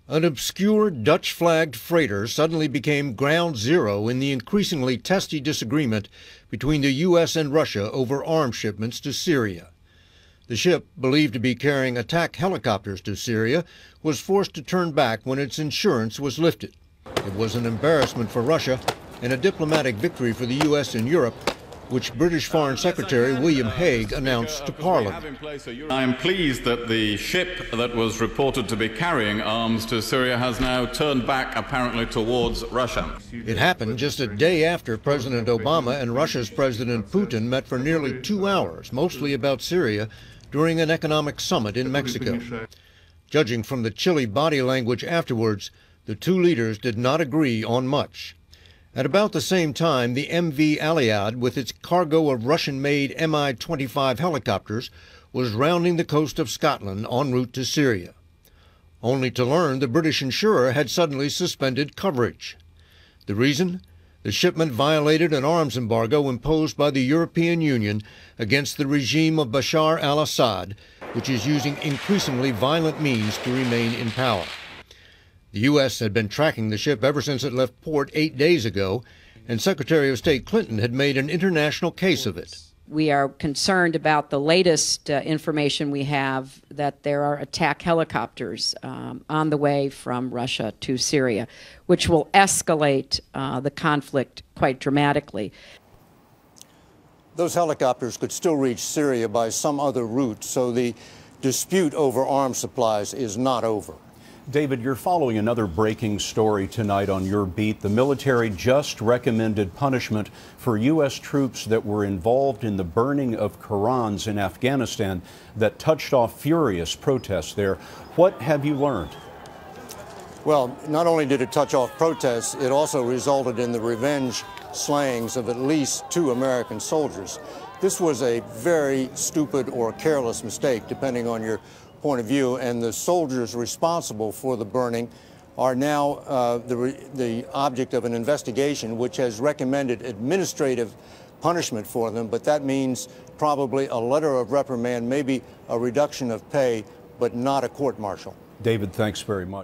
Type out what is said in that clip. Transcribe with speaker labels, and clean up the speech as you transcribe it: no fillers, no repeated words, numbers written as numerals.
Speaker 1: An obscure Dutch-flagged freighter suddenly became ground zero in the increasingly testy disagreement between the U.S. and Russia over arms shipments to Syria. The ship, believed to be carrying attack helicopters to Syria, was forced to turn back when its insurance was lifted. It was an embarrassment for Russia and a diplomatic victory for the U.S. and Europe, which British Foreign Secretary William Hague announced to Parliament.
Speaker 2: I am pleased that the ship that was reported to be carrying arms to Syria has now turned back apparently towards Russia.
Speaker 1: It happened just a day after President Obama and Russia's President Putin met for nearly 2 hours, mostly about Syria, during an economic summit in Mexico. Judging from the chilly body language afterwards, the two leaders did not agree on much. At about the same time, the MV Relied, with its cargo of Russian-made Mi-25 helicopters, was rounding the coast of Scotland en route to Syria, only to learn the British insurer had suddenly suspended coverage. The reason? The shipment violated an arms embargo imposed by the European Union against the regime of Bashar al-Assad, which is using increasingly violent means to remain in power. The U.S. had been tracking the ship ever since it left port 8 days ago, and Secretary of State Clinton had made an international case of it.
Speaker 3: We are concerned about the latest information we have that there are attack helicopters on the way from Russia to Syria, which will escalate the conflict quite dramatically.
Speaker 1: Those helicopters could still reach Syria by some other route, so the dispute over arms supplies is not over.
Speaker 4: David, you're following another breaking story tonight on your beat. The military just recommended punishment for U.S. troops that were involved in the burning of Qurans in Afghanistan that touched off furious protests there. What have you learned?
Speaker 1: Well, not only did it touch off protests, it also resulted in the revenge slayings of at least 2 American soldiers. This was a very stupid or careless mistake, depending on your point of view, and the soldiers responsible for the burning are now the object of an investigation which has recommended administrative punishment for them, but that means probably a letter of reprimand, maybe a reduction of pay, but not a court-martial.
Speaker 4: David, thanks very much.